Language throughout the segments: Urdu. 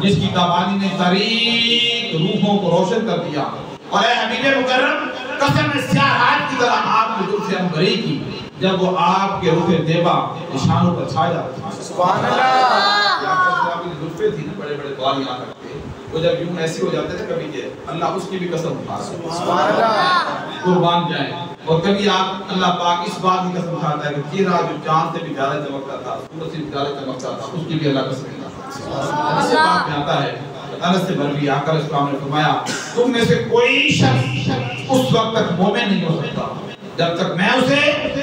جس کی تابانی نے طریق روحوں کو روشن کر دیا، اور اے حبیب مکرم قسم سیاحت کی طرح آپ کی دل سے ہم بری کی جب وہ آپ کے رخ دیبا نشانوں پر چھا جاتے ہیں۔ سبحان اللہ۔ آپ کی لطفے تھی نا بڑے بڑے بال یہاں تک کے، وہ جب یوں ایسے ہو جاتے تھے کبھی کہ اللہ اس کی بھی قسم اٹھا رہا ہے، سبحان اللہ، قربان جائیں۔ اور کبھی آپ اللہ پاک اس بات کی قسم اٹھاتا ہے کہ چہرہ جو چاند سے بھی زیادہ چمکتا تھا، سورج سے بھی زیادہ چمکتا تھا، اس کی بھی اللہ قسم اٹھاتا ہے۔ اس سے بات میں آتا ہے انس سے مروی آقا علیہ السلام نے فرمایا تم میں سے کوئی شخص اس وقت تک مومن نہیں ہو سکتا جب تک میں اسے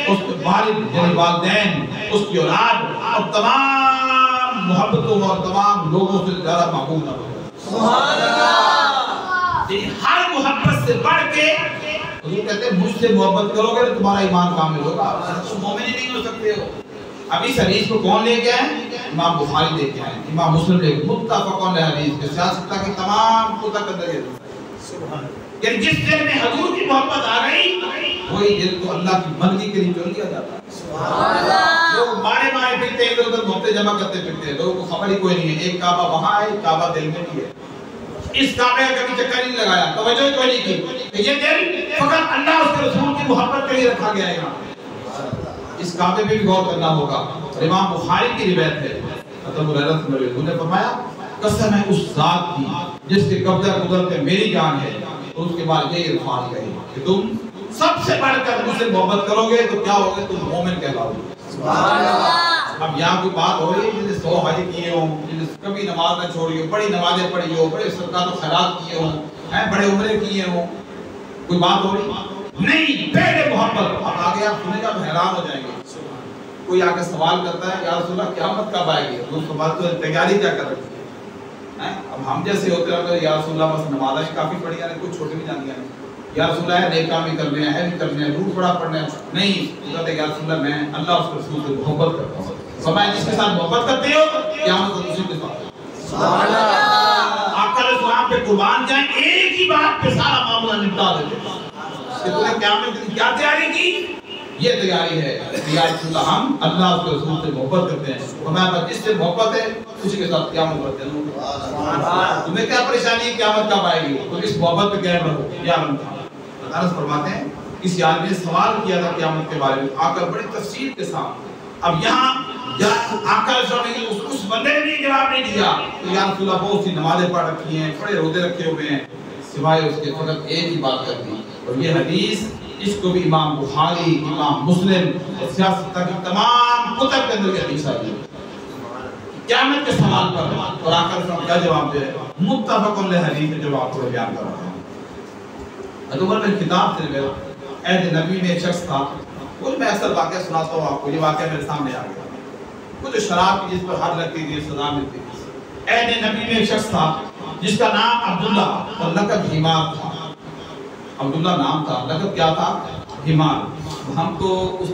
اس کے والد یعنی والدین، اس کی اولاد اور تمام محبتوں اور تمام لوگوں سے زیادہ محبوب نہ ہو۔ سبحان اللہ۔ ہر محبت سے بڑھ کے حضور کہتے ہیں مجھ سے محبت کرو گے تو تمہارا ایمان کامل ہوگا، تم مومن ہی نہیں ہو سکتے ہو۔ اب اس حدیث کو کون لے کے آئے؟ امام بخاری لے کے آئے، امام مسلم لے کے، متفقون علیہ حدیث کے سیاستہ کی تمام کتب کے اندر یہ کہ جس دل میں حضور کی محبت آ گئی وہی دل کو اللہ کی بندگی کے لیے چن لیا جاتا ہے۔ سبحان اللہ۔ لوگ مارے مارے پھرتے ہیں، ادھر ادھر محبتیں جمع کرتے پھرتے ہیں، لوگوں کو خبر ہی کوئی نہیں ہے ایک کعبہ وہاں ہے، ایک کعبہ دل میں بھی ہے۔ اس کعبے کا کبھی چکر نہیں لگایا، توجہ کوئی نہیں کی، یہ دل فقط اللہ اس کے رسول کی محبت کے لیے رکھا گیا ہے یہاں۔ اس کعبے میں بھی غور کرنا ہوگا۔ امام بخاری کی روایت ہے، حضرت ہریرہ سے مروی، انہوں نے فرمایا قسم ہے اس ذات کی جس کے قبضہ قدرت میں میری جان ہے، تو اس کے بعد یہ الفاظ کہے کہ تم سب سے بڑھ کر مجھ سے محبت کرو گے تو کیا ہوگے؟ تم مومن کہلاؤ گے۔ سبحان اللہ۔ اب یہاں کوئی بات ہو رہی ہے جن نے 100 حج کیے ہوں، جن نے کبھی نماز نہ چھوڑی ہو، بڑی نمازیں پڑھی ہو، بڑے صدقات و خیرات کیے ہوں، بڑے عمرے کیے ہوں، کوئی بات ہو رہی نہیں؟ پہلے محبت۔ اب آگے آپ سنیں گے آپ حیران ہو جائیں گے۔ کوئی آ کے سوال کرتا ہے یا رسول اللہ قیامت کب آئے گی؟ وہ سوال تو تیاری کیا کر رکھی ہے؟ اب ہم جیسے ہوتے ہیں یا رسول اللہ بس نمازیں کافی پڑھی ہیں، کچھ چھوٹی بھی جانی ہیں، یا رسول اللہ نیک کام بھی کرنے ہیں، بھی کرنے ہیں، روح بڑا پڑھنے ہیں، نہیں کہتے یا رسول اللہ میں اللہ اس کے رسول سے محبت کرتا ہوں۔ فرمایا جس کے ساتھ محبت کرتے ہو قیامت تک اسی کے ساتھ۔ سبحان اللہ۔ آقا علیہ السلام پہ قربان جائیں، ایک ہی بات پہ سارا معاملہ نپٹا دیتے ہیں کہ تو نے قیامت کی کیا تیاری کی؟ یہ تیاری ہے کہ یا رسول اللہ ہم اللہ اس کے رسول سے محبت کرتے ہیں، ہمارے پاس جس سے محبت ہے اسی کے ساتھ قیامت کرتے ہیں۔ تمہیں کیا پریشانی ہے قیامت کب آئے گی؟ تو اس محبت پہ قائم رہو۔ یا انس فرماتے ہیں کسی آدمی نے سوال کیا تھا قیامت کے بارے میں آ کر بڑی تفصیل کے ساتھ، اب یہاں آقا علیہ السلام نے اس بندے نے بھی جواب نہیں دیا تو یا رسول اللہ بہت سی نمازیں پڑھ رکھی ہیں، بڑے روزے رکھے ہوئے ہیں، سوائے اس کے فقط ایک ہی بات کر دی، اور یہ حدیث اس کو بھی امام بخاری، امام مسلم اور سیاست کی تمام کتب کے اندر حدیث آئی ہے قیامت کے سوال پر، اور آقا علیہ السلام کیا جواب دے؟ متفق علیہ حدیث میں جواب کو بیان کر رہا ہے۔ عمر بن خطاب سے عہد نبی میں ایک شخص تھا، وہ میں اکثر واقعہ سناتا ہوں آپ کو، یہ واقعہ میرے سامنے آ گیا، وہ جو شراب کی جس پر حد لگتی تھی سزا ملتی تھی۔ عہد نبی میں ایک شخص تھا جس کا نام عبداللہ اور لقب حمار تھا۔ عبداللہ نام تھا، لقب کیا تھا؟ حمار۔ ہم تو اس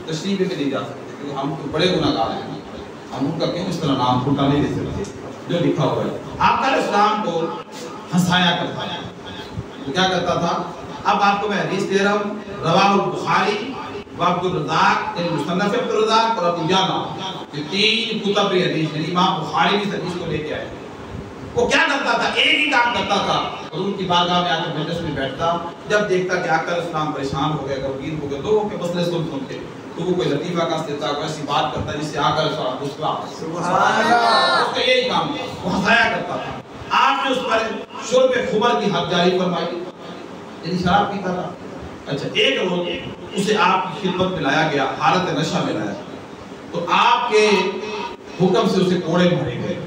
تشریح میں نہیں جا سکتے کیونکہ ہم تو بڑے گناہگار ہیں، ہم ان کا کیوں اس طرح نام پھوٹا نہیں دے سکتے جو لکھا ہوا ہے۔ آپ علیہ السلام کو ہنسایا کرتا ہے، تو کیا کرتا تھا؟ اب آپ کو میں حدیث دے رہا ہوں، رواہ البخاری و عبد الرزاق یعنی مصنف عبد الرزاق اور ابو جامع، یہ تین کتب حدیث یعنی امام بخاری بھی اس حدیث کو لے کے آئے۔ وہ کیا کرتا تھا؟ ایک ہی کام کرتا تھا، حضور کی بارگاہ میں آ کر مجلس میں بیٹھتا، جب دیکھتا کہ آقا علیہ السلام پریشان ہو گئے، غمگین ہو گئے، لوگوں کے مسئلے سن کے تو وہ کوئی لطیفہ کہہ دیتا، کوئی ایسی بات کرتا جس سے آقا علیہ السلام مسکرا۔ سبحان اللہ۔ اس کا یہی کام تھا، وہ ہنسایا کرتا تھا۔ آپ نے اس پر شرب خمر کی حد جاری فرمائی، یعنی شراب پیتا تھا۔ اچھا ایک روز اسے آپ کی خدمت میں لایا گیا، حالت نشہ میں لایا، تو آپ کے حکم سے اسے کوڑے مارے گئے۔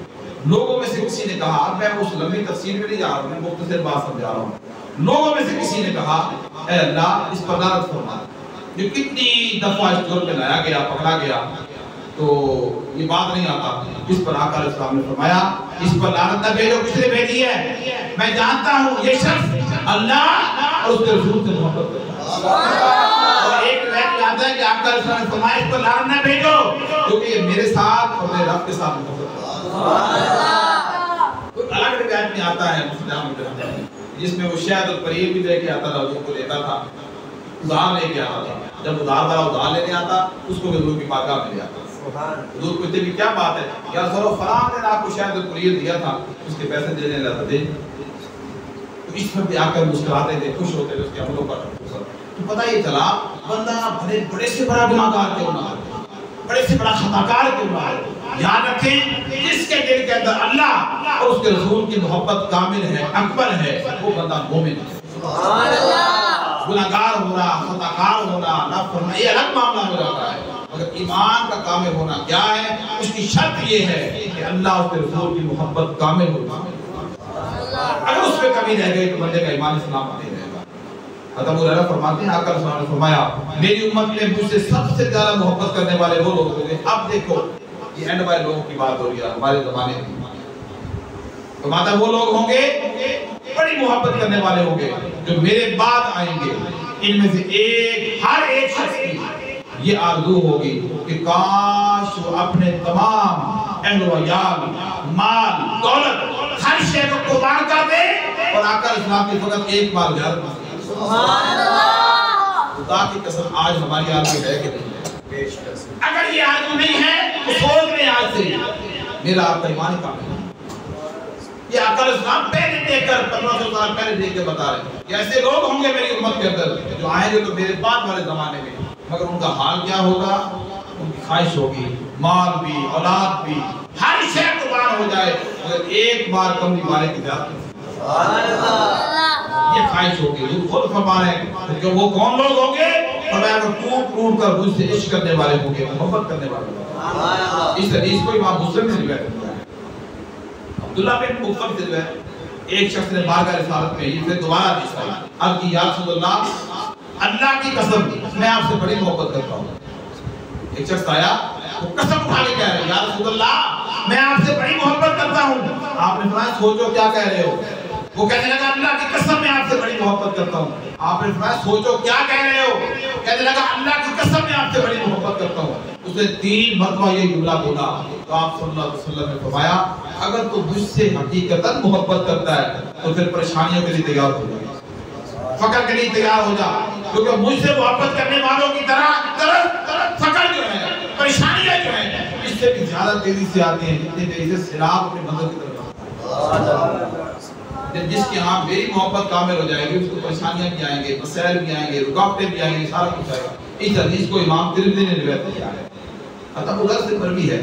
لوگوں میں سے کسی نے کہا، اب میں اس لمبی تفسیر میں نہیں جا رہا ہوں، میں مختصر بات سمجھا رہا ہوں، لوگوں میں سے کسی نے کہا اے اللہ اس پر لعنت فرما۔ جو کتنی دفعہ اس جرم میں لایا گیا، پکڑا گیا، تو یہ بات نہیں آتا۔ اس پر آقا علیہ السلام نے فرمایا اس پر لعنت نہ بھیجو، کس نے بھیجی ہے؟ میں جانتا ہوں یہ شخص اللہ اور اس کے رسول سے محبت کرتا ہے۔ اور ایک روایت میں آتا ہے کہ آقا علیہ السلام نے فرمایا اس پر لعنت نہ بھیجو کیونکہ یہ میرے ساتھ اور میرے رب کے ساتھ محبت کرتا ہے۔ کوئی الگ روایت میں آتا ہے جس میں وہ شہد اور پنیر بھی لے کے آتا تھا، حضور کو دیتا تھا، ادھار لے کے آتا تھا، جب ادھار والا ادھار لینے آتا اس کو بھی حضور کی بارگاہ میں لے آتا۔ حضور پوچھتے بھی کیا بات ہے؟ یا رسول اللہ فلاں نے آپ کو شاید کوریئر دیا تھا، اس کے پیسے دینے لگا دے، تو اس پر بھی آ کر مسکراتے تھے، خوش ہوتے تھے اس کے عملوں پر۔ تو پتہ یہ چلا بندہ بڑے سے بڑا گناہگار کیوں نہ ہو، بڑے سے بڑا خطاکار کیوں نہ ہو، یاد رکھیں جس کے دل کے اندر اللہ اور اس کے رسول کی محبت کامل ہے، اکبر ہے، وہ بندہ مومن ہے۔ سبحان اللہ۔ گناہگار ہونا، خطاکار ہونا، نافرمان، یہ الگ معاملہ ہو جاتا ہے، مگر ایمان کا کامل ہونا کیا ہے؟ اس کی شرط یہ ہے کہ اللہ اور اس کے رسول کی محبت کامل ہو۔ اگر اس پہ کمی رہ گئی تو بندے کا ایمان اسلام نہیں رہے گا۔ حضرت ابو ہریرہ فرماتے ہیں آقا صلی اللہ علیہ وسلم نے فرمایا میری امت میں مجھ سے سب سے زیادہ محبت کرنے والے وہ لوگ ہوں گے۔ اب دیکھو یہ اینڈ والے لوگوں کی بات ہو رہی ہے ہمارے زمانے کی، فرماتا ہے وہ لوگ ہوں گے بڑی محبت کرنے والے ہوں گے جو میرے بعد آئیں گے، ان میں سے ہر ایک شخص کی یہ آرزو ہوگی کہ کاش وہ اپنے تمام اہل و عیال، مال، دولت، ہر شے کو قربان کر دے اور آقا اسلام کی فقط ایک بار زیارت کرے۔ سبحان اللہ۔ خدا کی قسم آج ہماری آرزو ہے کہ نہیں ہے؟ اگر یہ آرزو نہیں ہے تو سوچ لیں آج سے میرا آپ کا ایمان کامل ہے۔ یہ آقا اسلام پہلے دیکھ کر 1500 سال پہلے دیکھ کے بتا رہے ہیں کہ ایسے لوگ ہوں گے میری امت کے اندر جو آئیں گے تو میرے بعد والے زمانے میں، مگر ان کا حال کیا ہوگا؟ ان کی خواہش ہوگی مال بھی، اولاد بھی، ہر شے قربان ہو جائے مگر ایک بار کمری والے کی زیارت۔ یہ خواہش ہوگی۔ حضور خود فرما رہے ہیں کہ وہ کون لوگ ہوں گے؟ فرمایا وہ ٹوٹ ٹوٹ کر مجھ سے عشق کرنے والے ہوں گے، محبت کرنے والے ہوں گے۔ اس حدیث کو امام مسلم نے روایت کیا ہے۔ عبداللہ بن مغفر سے جو ہے ایک شخص نے بارگاہ رسالت میں یہ دوبارہ حدیث آئی، عرض کی یا رسول اللہ کی قسم میں آپ سے بڑی محبت کرتا ہوں۔ ایک شخص آیا وہ قسم اٹھا کے کہہ رہا ہے یا رسول اللہ میں آپ سے بڑی محبت کرتا ہوں۔ آپ نے فرمایا سوچو کیا کہہ رہے ہو؟ وہ کہنے لگا اللہ کی قسم میں آپ سے بڑی محبت کرتا ہوں۔ آپ نے فرمایا سوچو کیا کہہ رہے ہو؟ کہنے لگا اللہ کی قسم میں آپ سے بڑی محبت کرتا ہوں۔ اس نے 3 مرتبہ یہ جملہ بولا تو آپ صلی اللہ علیہ وسلم نے فرمایا اگر تو مجھ سے حقیقتاً محبت کرتا ہے تو پھر پریشانیوں کے لیے تیار ہو جا، فقر کے لیے تیار ہو جا، کیونکہ مجھ سے محبت کرنے والوں کی طرح فقر جو ہے، پریشانیاں جو ہیں اس سے بھی زیادہ تیزی سے آتی ہیں جتنی تیزی سے سیلاب اپنے منزل کی طرف۔ جس کے ہاں میری محبت کامل ہو جائے گی اس کو پریشانیاں بھی آئیں گے، مسائل بھی آئیں گے، رکاوٹیں بھی آئیں گی، سارا کچھ آئے گا۔ اس حدیث کو امام ترمذی نے روایت کیا ہے۔ حضرت ابو ذر سے مروی ہے،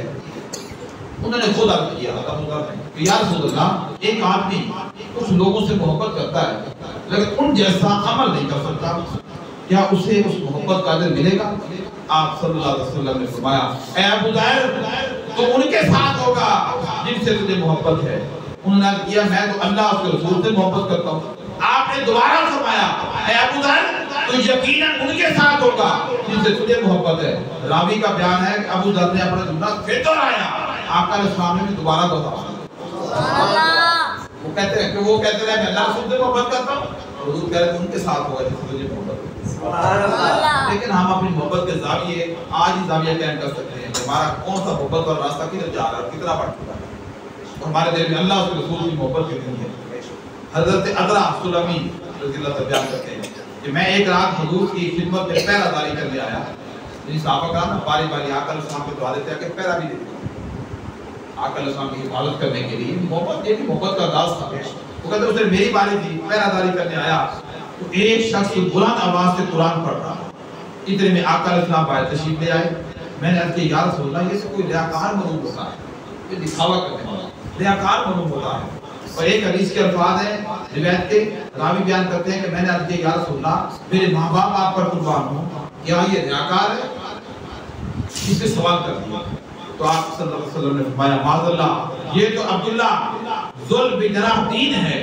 انہوں نے خود عرض کیا حضرت ابو ذر نے کہ یا رسول اللہ ایک آدمی کچھ لوگوں سے محبت کرتا ہے لیکن ان جیسا عمل نہیں کر سکتا، کیا اسے اس محبت کا اجر ملے گا؟ آپ صلی اللہ علیہ وسلم نے فرمایا اے ابو ذر تو ان کے ساتھ ہوگا جن سے تجھے محبت ہے۔ انہوں نے کیا میں تو اللہ اور اس کے رسول سے محبت کرتا ہوں۔ آپ نے دوبارہ فرمایا اے ابو ذر تو یقیناً ان کے ساتھ ہوگا جن سے تجھے محبت ہے۔ راوی کا بیان ہے کہ ابو ذر نے اپنا جملہ پھر دہرایا، آقا علیہ السلام نے بھی دوبارہ دہرایا۔ وہ کہتے ہیں کہ وہ کہتے ہیں میں اللہ رسول سے محبت کرتا ہوں، حضور کہہ رہے ہیں ان کے ساتھ ہوگا جن سے تجھے محبت ہے۔ لیکن ہم اپنی محبت کے زاویے آج ہی زاویہ قائم کر سکتے ہیں کہ ہمارا کون سا محبت اور راستہ کدھر جا رہا ہے، کتنا بڑھ چکا ہے، اور ہمارے دل میں اللہ اور اس کے رسول کی محبت کتنی ہے۔ حضرت اقرا سلمی رضی اللہ عنہ بیان کرتے ہیں کہ میں ایک رات حضور کی خدمت میں پہرہ داری کرنے آیا، جن صحابہ کا نا باری باری آقا علیہ السلام کے دعا دیتے ہیں کہ پہرہ بھی دیتے ہیں آقا علیہ السلام کی حفاظت کرنے کے لیے۔ محبت یہ بھی محبت کا انداز تھا۔ وہ کہتے ہیں اسے میری باری تھی، پہرہ داری کرنے آیا تو ایک شخص بلند آواز سے قرآن پڑھ رہا، اتنے میں آقا علیہ السلام باہر تشریف لے آئے۔ میں نے عرض کی یا رسول اللہ یہ تو کوئی ریاکار معلوم ہوتا ہے، یہ دکھاوا کرنے والا ریاکار معلوم ہوتا ہے۔ اور ایک حدیث کے الفاظ ہیں روایت کے راوی بیان کرتے ہیں کہ میں نے عرض کیا یا رسول اللہ میرے ماں باپ آپ پر قربان ہوں، کیا یہ ریاکار ہے؟ اس سے سوال کر دیا تو آپ صلی اللہ علیہ وسلم نے فرمایا معاذ اللہ یہ تو عبداللہ ذل بجناح دین ہے۔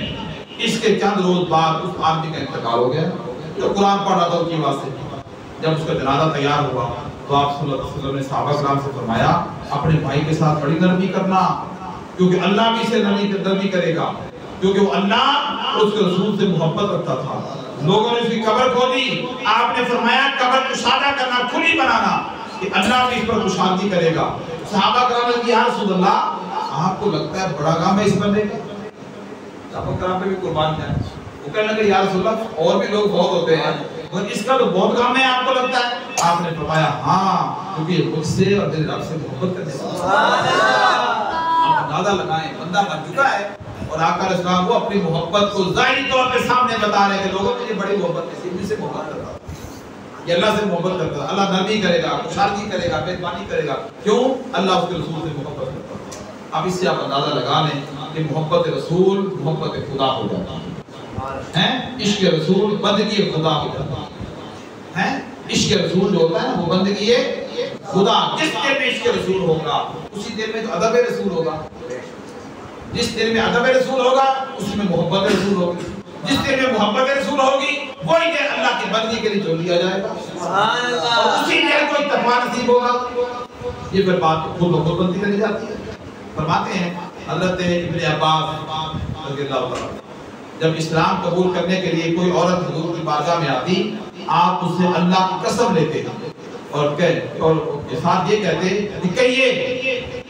اس کے چند روز بعد اس آدمی کا انتقال ہو گیا جو قرآن پڑھ رہا تھا اس کی آواز سے۔ جب اس کا جنازہ تیار ہوا تو آپ صلی اللہ علیہ وسلم نے صحابہ کرام سے فرمایا اپنے بھائی کے ساتھ بڑی نرمی کرنا، کیونکہ اللہ بھی اسے نرمی کرے گا، کیونکہ وہ اللہ اور اس کے رسول سے محبت رکھتا تھا۔ لوگوں نے اس کی قبر کھولی، آپ نے فرمایا قبر کشادہ کرنا، کھلی بنانا، کہ اللہ بھی اس پر کشادگی کرے گا۔ صحابہ کرام نے کہا یا رسول اللہ آپ کو لگتا ہے بڑا کام ہے اس بندے کا؟ صحابہ کرام پہ بھی قربان جائیں۔ وہ کہنے لگے یا رسول اللہ اور بھی لوگ بہت ہوتے ہیں اور اس کا تو بہت کام ہے آپ کو لگتا ہے؟ آپ نے فرمایا ہاں، کیونکہ یہ مجھ سے اور میرے رب سے محبت کرنے والا ہے۔ آپ اندازہ لگائیں، بندہ بن چکا ہے اور آقا علیہ السلام وہ اپنی محبت کو ظاہری طور پہ سامنے بتا رہے ہیں کہ لوگوں مجھے بڑی محبت ہے، مجھ سے محبت کرتا ہے، یہ اللہ سے محبت کرتا ہے، اللہ نرمی کرے گا، خوشحالی کرے گا، مہربانی کرے گا، کیوں؟ اللہ اس کے رسول سے محبت کرتا ہے۔ اب اس سے آپ اندازہ لگا لیں کہ محبت رسول محبت خدا ہو جاتا ہے، عشق رسول بندگی خدا ہو جاتا ہے۔ عشق رسول جو ہوتا ہے نا وہ بندگی خدا، جس دل میں عشق رسول ہوگا اسی دل میں تو ادب رسول ہوگا، جس دل میں ادب رسول ہوگا اس میں محبت رسول ہوگی، جس دل میں محبت رسول ہوگی وہی دل اللہ کی بندگی کے لیے جو لیا جائے گا، اور اسی دل کو تقویٰ نصیب ہوگا۔ یہ پھر بات خود بخود بنتی چلی جاتی ہے۔ فرماتے ہیں حضرت ابن عباس رضی اللہ عنہ، جب اسلام قبول کرنے کے لیے کوئی عورت حضور کی بارگاہ میں آتی، آپ اس سے اللہ کی قسم لیتے اور ساتھ یہ کہتے کہ کہیے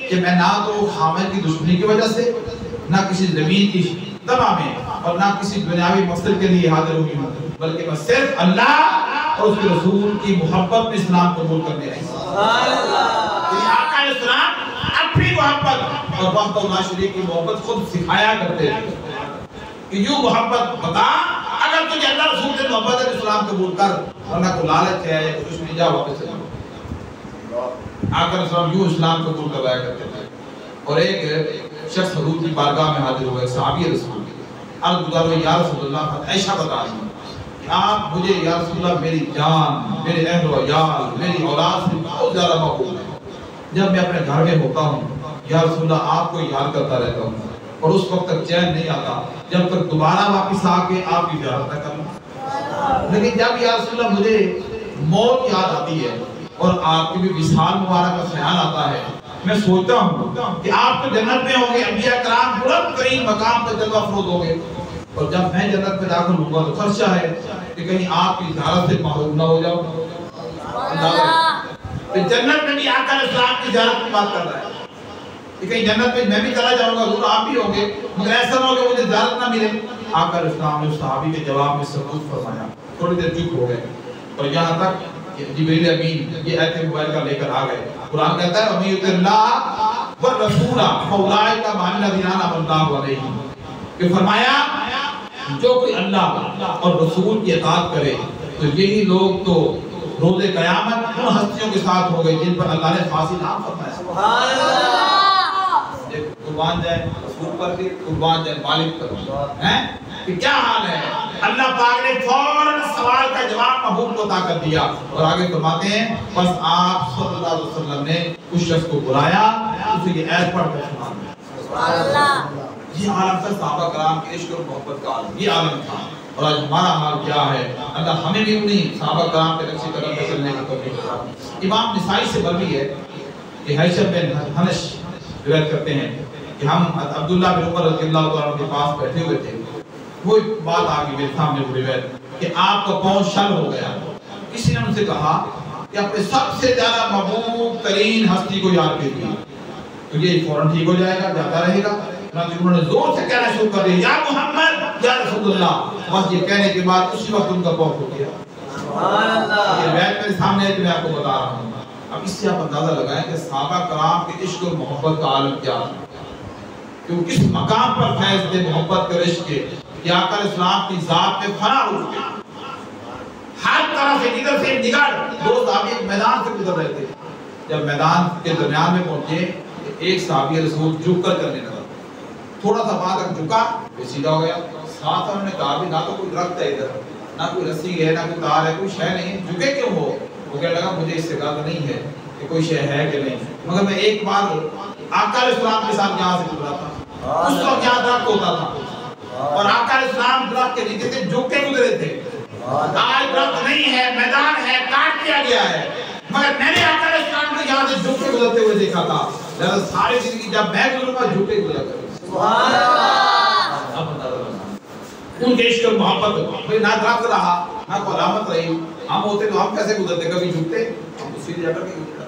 کہ میں نہ تو خامد کی دشمنی کی وجہ سے، نہ کسی زمین کی طمع میں اور نہ کسی دنیاوی مقصد کے لیے حاضر ہوئی ہوں، بلکہ میں صرف اللہ اور اس کے رسول کی محبت میں اسلام قبول کرنے آئی۔ سبحان اللہ۔ آقا علیہ السلام اپنی محبت اور وحدہ لا شریک کی محبت خود سکھایا کرتے تھے کہ یوں محبت بتا، اگر تجھے اللہ رسول سے محبت ہے اسلام قبول کر، ورنہ کو لالچ ہے یا کچھ نہیں، جا واپس چلا۔ آقا علیہ السلام یوں اسلام قبول کروایا کرتے تھے۔ اور ایک شخص حضور کی بارگاہ میں حاضر ہوئے، صحابی رسول عرض گزار ہوئے، یا رسول اللہ عائشہ بتا رہی ہیں کہ آپ مجھے یا رسول اللہ میری جان، میرے اہل و عیال، میری اولاد سے بہت زیادہ محبوب ہے، جب میں اپنے گھر میں ہوتا ہوں یا رسول اللہ آپ کو یاد کرتا رہتا ہوں، اور اس وقت تک چین نہیں آتا جب تک دوبارہ واپس آ کے آپ کی زیارت نہ کر لوں۔ لیکن جب یا رسول اللہ مجھے موت یاد آتی ہے اور آپ کی بھی وصال مبارک کا خیال آتا ہے، میں سوچتا ہوں کہ آپ تو جنت میں ہوں گے، انبیاء کرام بلند ترین مقام پر جلوہ افروز ہوں گے، اور جب میں جنت میں داخل ہوں گا تو خدشہ ہے کہ کہیں آپ کی زیارت سے محروم نہ ہو جاؤں۔ جنت میں بھی آقا علیہ السلام کی زیارت کی بات کر رہا ہے کہ کہیں جنت میں بھی چلا جاؤں گا، ضرور آپ بھی ہوں گے، مگر ایسا نہ ہو کہ مجھے زیارت نہ ملے۔ آقا علیہ السلام نے صحابی کے جواب میں سکوت فرمایا، تھوڑی دیر چپ ہو گئے، اور یہاں تک جبریل امین یہ آیت مبارکہ لے کر آ گئے۔ قرآن کہتا ہے وَمَن يُطِعِ اللَّهَ وَالرَّسُولَ فَأُولَٰئِكَ مَعَ الَّذِينَ أَنْعَمَ اللَّهُ عَلَيْهِمْ، کہ فرمایا جو کوئی اللہ اور رسول کی اطاعت کرے تو یہی لوگ تو روز قیامت ان ہستیوں کے ساتھ ہو گئے جن پر اللہ نے خاص انعام فرمایا۔ سبحان اللہ۔ قربان جائے رسول پر بھی، قربان جائے مالک پر بھی، کہ کیا حال ہے؟ اللہ پاک نے فوراً سوال کا جواب محبوب کو عطا کر دیا، اور آگے فرماتے ہیں بس آپ صلی اللہ علیہ وسلم نے اس شخص کو بلایا، اسے یہ آیت پڑھ کر سنا دیا۔ سبحان اللہ۔ یہ عالم تھا صحابہ کرام کے عشق اور محبت کا عالم، یہ عالم تھا، اور آج ہمارا حال کیا ہے؟ اللہ ہمیں بھی انہیں صحابہ کرام کے نقش قدم پہ چلنے کی توفیق عطا فرمائے۔ امام نسائی سے مروی ہے کہ ہیثم بن حنش روایت کرتے ہیں کہ ہم عبداللہ بن عمر رضی اللہ عنہ کے پاس بیٹھے ہوئے تھے، وہ بات آ گئی میرے سامنے روایت کہ آپ کا پاؤں شل ہو گیا۔ کسی نے ان سے کہا کہ اپنے سب سے زیادہ محبوب ترین ہستی کو یاد کیجیے تو یہ فوراً ٹھیک ہو جائے گا، جاتا رہے گا۔ انہوں نے زور سے کہنا شروع کر دیا یا محمد یا رسول اللہ، بس یہ کہنے کے بعد اسی وقت ان کا پاؤں ہو گیا۔ سبحان اللہ۔ یہ روایت میرے سامنے ہے کہ میں آپ کو بتا رہا ہوں۔ اب اس سے آپ اندازہ لگائیں کہ صحابہ کرام کے عشق اور محبت کا عالم کیا ہے، کہ وہ کس مقام پر فیض تھے محبت کے عشق کے، کہ آقا علیہ السلام کی ذات میں فنا ہو چکے، ہر طرح سے ادھر سے نگاہ دو صحابی ایک میدان سے گزر رہے تھے، جب میدان کے درمیان میں پہنچے ایک صحابی رسول جھک کر کرنے لگا، تھوڑا سا بعد تک جھکا پھر سیدھا ہو گیا۔ ساتھ انہوں نے کہا بھی نہ تو کوئی درخت ہے ادھر، نہ کوئی رسی ہے، نہ کوئی تار ہے، کوئی شے نہیں، جھکے کیوں ہو؟ وہ کہنے لگا مجھے اس سے گل نہیں ہے کہ کوئی شے ہے کہ نہیں، مگر میں ایک بار آقا علیہ السلام کے ساتھ یہاں سے گزرا تھا، اس وقت یہاں درخت ہوتا تھا اور آقا علیہ السلام درخت کے نیچے سے جھک کے گزرے تھے۔ آج درخت نہیں ہے، میدان ہے، کاٹ دیا گیا ہے، مگر میں نے آقا علیہ السلام کو یہاں سے جھک کے گزرتے ہوئے دیکھا تھا، لہذا ساری زندگی جب میں گزروں گا جھک کے گزرا کروں۔ سبحان اللہ۔ ان کے عشق اور محبت بھئی نہ درخت رہا نہ کوئی علامت رہی، ہم ہوتے تو ہم کیسے گزرتے؟ کبھی جھکتے؟ ہم تو سیدھے جا کر کے گزرتے۔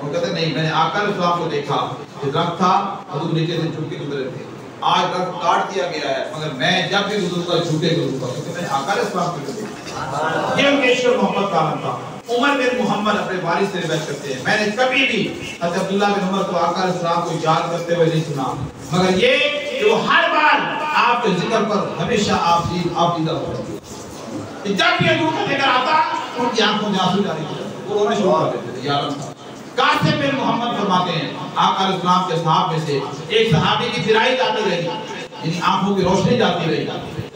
ہم کہتے نہیں، میں نے آقا علیہ السلام کو دیکھا، یہ درخت تھا، حضور نیچے سے جھک کے گزرے تھے، آج تک کاٹ دیا گیا ہے، مگر میں جب بھی گزروں گا جھوٹے گزروں گا، کیونکہ میں نے آقا علیہ السلام کو دیکھا۔ یہ ان کے عشق اور محبت کا عالم تھا۔ عمر بن محمد اپنے والد سے روایت کرتے ہیں، میں نے کبھی بھی حضرت عبداللہ بن عمر کو آقا علیہ السلام کو یاد کرتے ہوئے نہیں سنا، مگر یہ کہ وہ ہر بار آپ کے ذکر پر ہمیشہ آپ دیدہ ہوتے تھے۔ جب یہ حضور کا ذکر آتا ان کی آنکھوں میں آنسو جاری ہوتے تھے، وہ رونا شروع کر دیتے تھے۔ یہ عالم تھا۔ قاسم بن محمد فرماتے ہیں آقا علیہ السلام کے صحابہ میں سے ایک صحابی کی برائی جاتی رہی، یعنی آنکھوں کی روشنی جاتی رہی،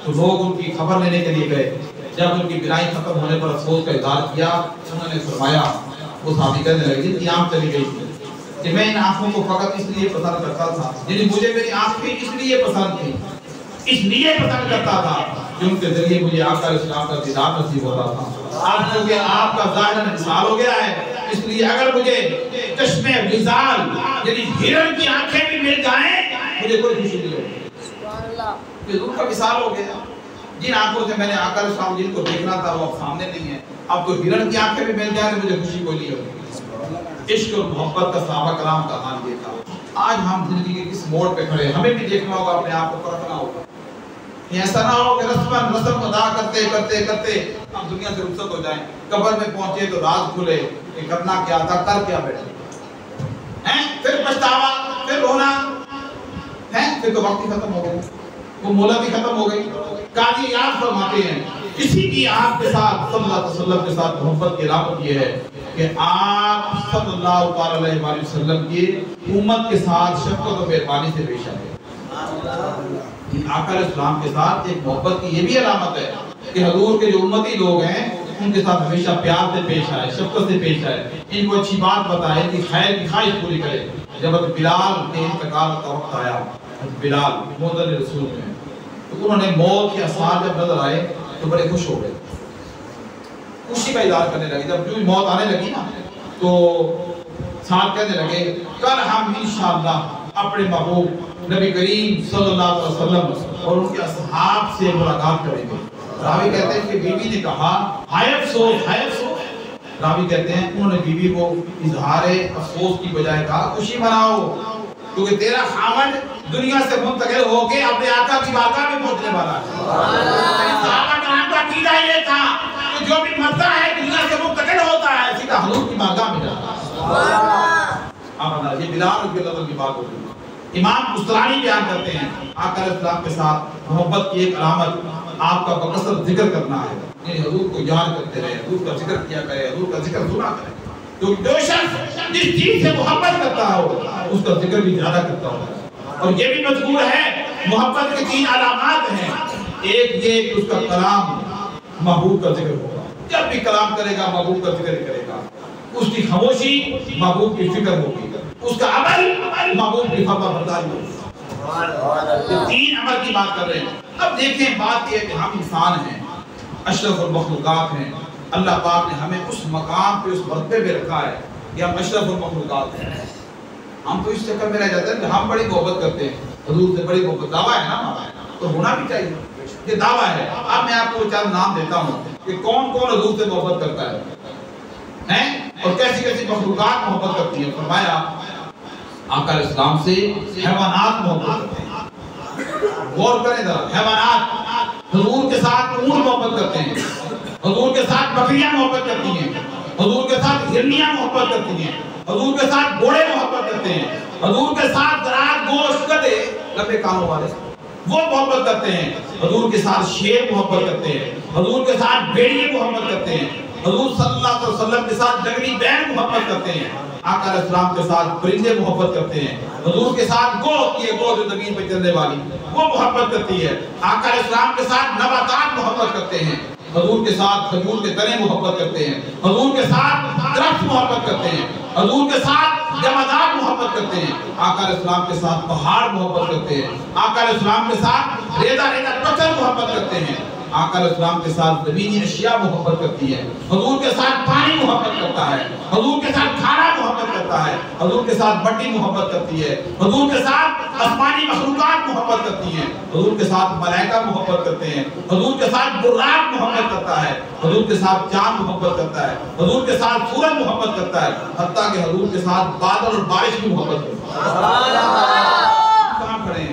تو لوگ ان کی خبر لینے کے لیے گئے۔ جب ان کی برائی ختم ہونے پر افسوس کا اظہار کیا، انہوں نے فرمایا، وہ صحابی کہنے لگے جن کی آنکھ چلی گئی تھی کہ میں ان آنکھوں کو فقط اس لیے پسند کرتا تھا، یعنی مجھے میری آنکھیں اس لیے پسند تھی، اس لیے پسند کرتا تھا کہ ان کے ذریعے مجھے آقا علیہ السلام کا دیدار نصیب ہوتا تھا۔ اب کیونکہ آپ کا ظاہر انصال ہو گیا ہے، اس لیے اگر مجھے چشمے وصال یعنی ہرن کی آنکھیں بھی مل جائیں مجھے کوئی خوشی نہیں ہوگی۔ یہ حضور کا وصال ہو گیا۔ جن آنکھوں سے میں نے آقا علیہ السلام جن کو دیکھنا تھا وہ اب سامنے نہیں ہے، اب تو ہرن کی آنکھیں بھی مل جائیں تو مجھے خوشی کوئی نہیں ہوگی۔ عشق اور محبت کا صحابہ کرام کا حال یہ تھا۔ آج ہم زندگی کے کس موڑ پہ کھڑے ہیں، ہمیں بھی دیکھنا ہوگا، اپنے آپ کو پرکھنا ہوگا۔ ایسا نہ ہو کہ رسم ادا کرتے کرتے کرتے ہم دنیا سے رخصت ہو جائیں، قبر میں پہنچے تو راز کھلے کہ کرنا کیا تھا، کر کیا بیٹھے ہیں، پھر پچھتاوا، پھر رونا ہے، پھر تو وقت ہی ختم ہو گیا، وہ مہلت ہی ختم ہو گئی۔ قاضی عیاض فرماتے ہیں کسی کی آپ کے ساتھ صلی اللہ علیہ وسلم کے ساتھ محبت کی علامت یہ ہے کہ آپ صلی اللہ علیہ وسلم کی امت کے ساتھ شفقت و مہربانی سے پیش آئے۔ آقا علیہ السلام کے ساتھ ایک محبت کی یہ بھی علامت ہے کہ حضور کے جو امتی لوگ ہیں ان کے ساتھ ہمیشہ پیار سے پیش آئے، شفقت سے پیش آئے، ان کو اچھی بات بتائے، ان کی خیر کی خواہش پوری کرے۔ جب بلال کے انتقال کا وقت آیا، بلال مؤذن رسول میں، تو انہوں نے موت کے آثار جب نظر آئے تو بڑے خوش ہو گئے، خوشی کا اظہار کرنے لگے۔ جب جو موت آنے لگی نا تو ساتھ کہنے لگے کل ہم انشاءاللہ اپنے محبوب نبی کریم صلی اللہ علیہ وسلم اور ان کے اصحاب سے ملاقات کریں گے۔ راوی کہتے ہیں کہ بیوی نے کہا ہائے افسوس، ہائے افسوس۔ راوی کہتے ہیں انہوں نے بیوی کو اظہار افسوس کی بجائے کہا خوشی مناؤ، کیونکہ تیرا خامد دنیا سے منتقل ہو کے اپنے آقا کی بارگاہ میں پہنچنے والا ہے۔ صحابہ کرام کا عقیدہ یہ تھا کہ جو بھی مرتا ہے دنیا سے منتقل ہوتا ہے سیدھا حضور کی بارگاہ میں جاتا ہے۔ اب یہ بلال رضی اللہ عنہ کی بات ہوتی ہے۔ امام قسطلانی بیان کرتے ہیں آقا علیہ السلام کے ساتھ محبت کی ایک علامت آپ کا بکثرت ذکر کرنا ہے، یعنی حضور کو یاد کرتے رہے، حضور کا ذکر کیا کرے، حضور کا ذکر سنا کرے۔ تو جو شخص جس چیز سے محبت کرتا ہو اس کا ذکر بھی زیادہ کرتا ہو۔ اور یہ بھی مذکور ہے محبت کے 3 علامات ہیں، ایک یہ کہ اس کا کلام محبوب کا ذکر ہوگا، جب بھی کلام کرے گا محبوب کا ذکر کرے گا، اس کی خاموشی محبوب کی فکر ہوگی، اس کا عمل محبوب کی فرما برداری ہوگی۔ 3 عمل کی بات کر رہے ہیں۔ اب دیکھیں بات یہ ہے کہ ہم انسان ہیں، اشرف المخلوقات ہیں، اللہ پاک نے ہمیں اس مقام پہ اس مرتبے پہ رکھا ہے کہ ہم اشرف المخلوقات ہیں۔ ہم تو اس چکر میں رہ جاتے ہیں کہ ہم بڑی محبت کرتے ہیں، حضور سے بڑی محبت، دعویٰ ہے نا ہمارا، تو ہونا بھی چاہیے، یہ دعویٰ ہے۔ اب میں آپ کو 4 نام دیتا ہوں کہ کون کون حضور سے محبت کرتا ہے اور کیسی کیسی مخلوقات محبت کرتی ہیں۔ فرمایا آقا علیہ السلام سے حیوانات محبت کرتے ہیں، غور کریں ذرا، حیوانات حضور کے ساتھ اونٹ محبت کرتے ہیں، حضور کے ساتھ بکریاں محبت کرتی ہیں، حضور کے ساتھ ہرنیاں محبت کرتی ہیں، حضور کے ساتھ گھوڑے محبت کرتے ہیں، حضور کے ساتھ ذرات گوشت گدھے لمبے کانوں والے وہ محبت کرتے ہیں، حضور کے ساتھ شیر محبت کرتے ہیں، حضور کے ساتھ بھیڑیے محبت کرتے ہیں، حضور صلی اللہ علیہ وسلم کے ساتھ جنگلی بیل محبت کرتے ہیں، آقا علیہ السلام کے ساتھ پرندے محبت کرتے ہیں، حضور کے ساتھ گو ہوتی ہے، گو جو زمین پہ چلنے والی وہ محبت کرتی ہے، آقا علیہ السلام کے ساتھ نباتات محبت کرتے ہیں، حضور کے ساتھ کھجور کے تنے محبت کرتے ہیں، حضور کے ساتھ درخت محبت کرتے ہیں، حضور کے ساتھ جمادات محبت کرتے ہیں، آقا علیہ السلام کے ساتھ پہاڑ محبت کرتے ہیں، آقا علیہ السلام کے ساتھ ریزہ ریزہ پتھر محبت کرتے ہیں، آقا علیہ السلام کے ساتھ زمینی اشیاء محبت کرتی ہے، حضور کے ساتھ پانی محبت کرتا ہے، حضور کے ساتھ کھانا محبت کرتا ہے، حضور کے ساتھ مٹی محبت کرتی ہے، حضور کے ساتھ آسمانی مخلوقات محبت کرتی ہیں، حضور کے ساتھ ملائکہ محبت کرتے ہیں، حضور کے ساتھ براق محبت کرتا ہے، حضور کے ساتھ چاند محبت کرتا ہے، حضور کے ساتھ سورج محبت کرتا ہے، حتیٰ کہ حضور کے ساتھ بادل اور بارش بھی محبت کرتا ہے۔ کہاں کھڑے ہیں